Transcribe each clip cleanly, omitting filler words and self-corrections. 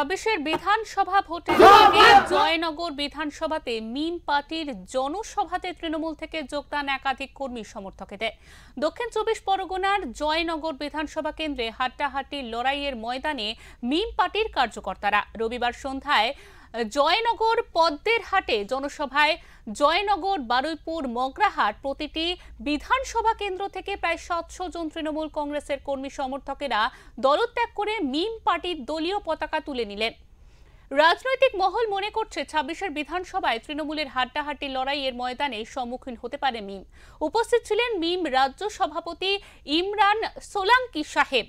২৬-এর বিধানসভা ভোটের আগে জয়নগর বিধানসভাতে মিম পার্টির জনসভাতে তৃণমূল থেকে যোগদান একাধিক কর্মী সমর্থকদের। দক্ষিণ ২৪ পরগনার জয়নগর বিধানসভা কেন্দ্রে হাড্ডাহাড্ডি লড়াইয়ের ময়দানে মিম পার্টির কার্যকর্তারা রবিবার সন্ধ্যায় জয়নগর পদ্মের হাটে জনসভায় জয়নগর, বারুইপুর, মগরাহাট প্রতিটি বিধানসভা কেন্দ্র থেকে প্রায় ৭০০ জন তৃণমূল কংগ্রেসের কর্মী সমর্থকেরা দলত্যাগ করে মিম পার্টির দলীয় পতাকা তুলে নিলেন। রাজনৈতিক মহল মনে করছে ২৬-এর বিধানসভায় তৃণমূলের হাড্ডাহাড্ডি লড়াইয়ের ময়দানে সম্মুখীন হতে পারে মিম। উপস্থিত ছিলেন মিম রাজ্য সভাপতি ইমরান সোলাঙ্কি সাহেব,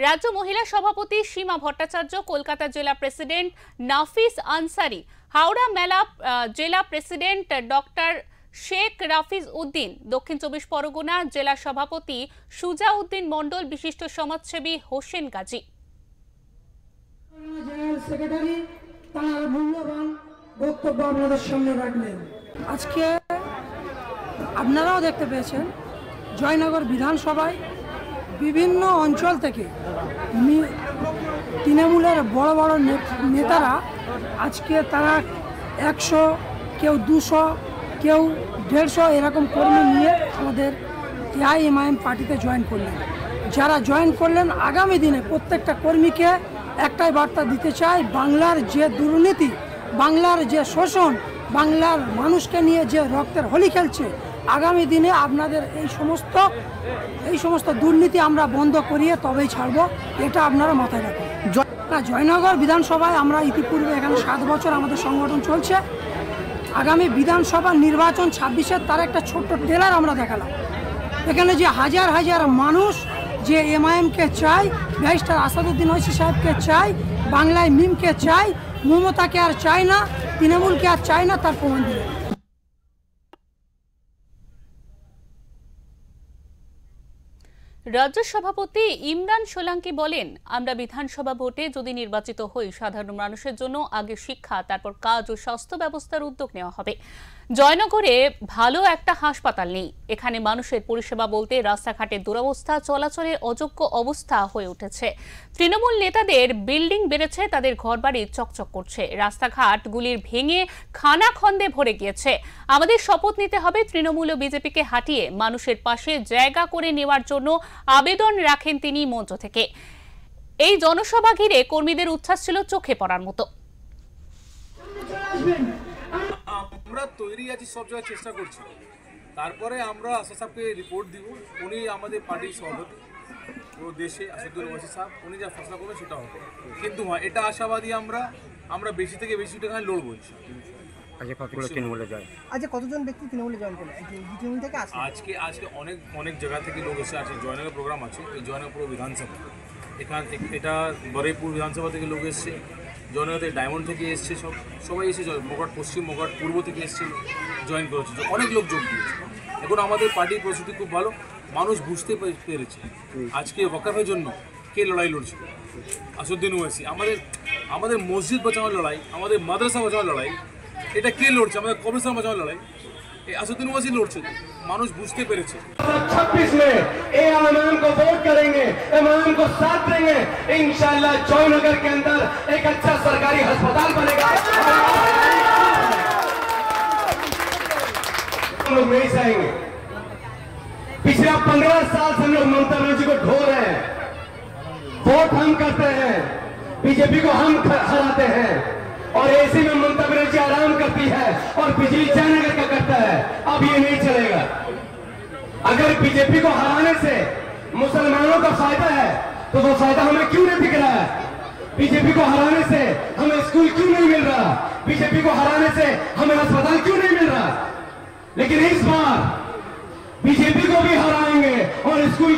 রাজ্য মহিলা সভাপতি সীমা ভট্টাচার্য, কলকাতা জেলা প্রেসিডেন্ট নাফিস আনসারি, হাওড়া মেলা জেলা প্রেসিডেন্ট ডক্টর শেখ রাফিজ উদ্দিন, দক্ষিণ ২৪ পরগনা জেলা সভাপতি সুজা উদ্দিন মণ্ডল, বিশিষ্ট সমাজসেবী হোসেন গাজী। আজকে আপনারাও দেখতে পেয়েছেন জয়নগর বিধানসভায় বিভিন্ন অঞ্চল থেকে তৃণমূলের বড় বড় নেতারা আজকে তারা ১০০, কেউ ২০০, কেউ ১৫০ এরকম কর্মী নিয়ে আমাদের এআইএমআইএম পার্টিতে জয়েন করলেন। যারা জয়েন করলেন আগামী দিনে প্রত্যেকটা কর্মীকে একটাই বার্তা দিতে চাই, বাংলার যে দুর্নীতি, বাংলার যে শোষণ, বাংলার মানুষকে নিয়ে যে রক্তের হোলি খেলছে, আগামী দিনে আপনাদের এই সমস্ত দুর্নীতি আমরা বন্ধ করিয়ে তবেই ছাড়বো, এটা আপনারা মাথায় রাখুন। জয়নগর বিধানসভায় আমরা ইতিপূর্বে এখানে ৭ বছর আমাদের সংগঠন চলছে। আগামী বিধানসভা নির্বাচন ২৬-এর তার একটা ছোট্ট ট্রেলার আমরা দেখালাম। এখানে যে হাজার হাজার মানুষ যে এমআইএমকে চায়, ব্যারিস্টার আসাদুদ্দিন ওয়াইসি সাহেবকে চায়, বাংলায় মিমকে চায়, মমতাকে আর চায় না, তৃণমূলকে আর চায় না, তার প্রমাণ দিল। রাজ্য সভাপতি ইমরান সোলাঙ্কি বলেন, আমরা বিধানসভা ভোটে যদি নির্বাচিত হই, সাধারণ মানুষের জন্য আগে শিক্ষা, তারপর কাজ ও স্বাস্থ্য ব্যবস্থার উদ্যোগ নেওয়া হবে। জয়নগরে ভালো একটা হাসপাতাল নেই। এখানে মানুষের পরিষেবা বলতে রাস্তাঘাটের দুরবস্থা, চলাচলের অযোগ্য অবস্থা হয়ে উঠেছে। তৃণমূল নেতাদের বিল্ডিং বেড়েছে, তাদের ঘরবাড়ি চকচক করছে, রাস্তাঘাটগুলির ভেঙে খানাখন্দে ভরে গিয়েছে। আমাদের শপথ নিতে হবে তৃণমূল ও বিজেপিকে হাঁটিয়ে মানুষের পাশে জায়গা করে নেওয়ার জন্য আবেদন রাখেন তিনি মঞ্চ থেকে। এই জনসভা ঘিরে কর্মীদের উচ্ছ্বাস ছিল চোখে পড়ার মতো। আমরা তৈরি আছি, সব জায়গায় চেষ্টা করছি, তারপরে আমরা আশা সাহেবকে রিপোর্ট দিব। উনি আমাদের পার্টির সভাপতি পুরো দেশে, আসাদুদ্দিন ওয়াইসি সাহেব, উনি যা ফেসলা করবেন সেটা হবে। কিন্তু হ্যাঁ, এটা আশাবাদী আমরা বেশি থেকে বেশি টাকা লড়বো। আজকে কতজন ব্যক্তি তৃণমূলে জয়েন করলেন? আজকে অনেক জায়গা থেকে লোক এসে আছে। জয়নগর প্রোগ্রাম আছে, এই জয়নগর পুরো বিধানসভা, এটা বারুইপুর বিধানসভা থেকে লোক এসছে, জয়নগর থেকে ডায়মন্ড থেকে এসছে, সবাই এসে মগরাট পশ্চিম, মগরাট পূর্ব থেকে এসছে, জয়েন করেছে, অনেক লোক যোগ দিয়েছে। এখন আমাদের পার্টির প্রস্তুতি খুব ভালো, মানুষ বুঝতে পেরেছে আজকে ওয়াকফের জন্য কে লড়াই লড়ছে। আসাদুদ্দিন ওয়াইসি, আমাদের মসজিদ বাঁচানোর লড়াই, আমাদের মাদ্রাসা বাঁচানোর লড়াই, এটা কে লড়ছে? আমাদের কবরস্থান বাঁচানোর লড়াই এই আসাদুদ্দিন ওয়াইসি লড়ছে। মানুষ বুঝতে পেরেছে। 26 में एआईएमआईएम को वोट करेंगे, एमआईएम को साथ देंगे, इंशाल्लाह जयनगर के अंदर एक अच्छा सरकारी अस्पताल बनेगा। हम लोग नहीं चाहेंगे। पिछले 15 साल से हम लोग ममता बनर्जी को ढो रहे हैं, वोट हम करते हैं, बीजेपी को हम हराते हैं, और ऐसे में ममता बनर्जी आराम करती है और बिजली जयनगर का करता है। अब ये नहीं चलेगा। अगर बीजेपी को हराने से मुसलमानों का फायदा है तो वो फायदा हमें क्यों नहीं दिख रहा है? बीजेपी को हराने से हमें स्कूल क्यों नहीं मिल रहा? बीजेपी को हराने से हमें अस्पताल क्यों नहीं मिल रहा? लेकिन इस बार बीजेपी को भी हराएंगे और स्कूल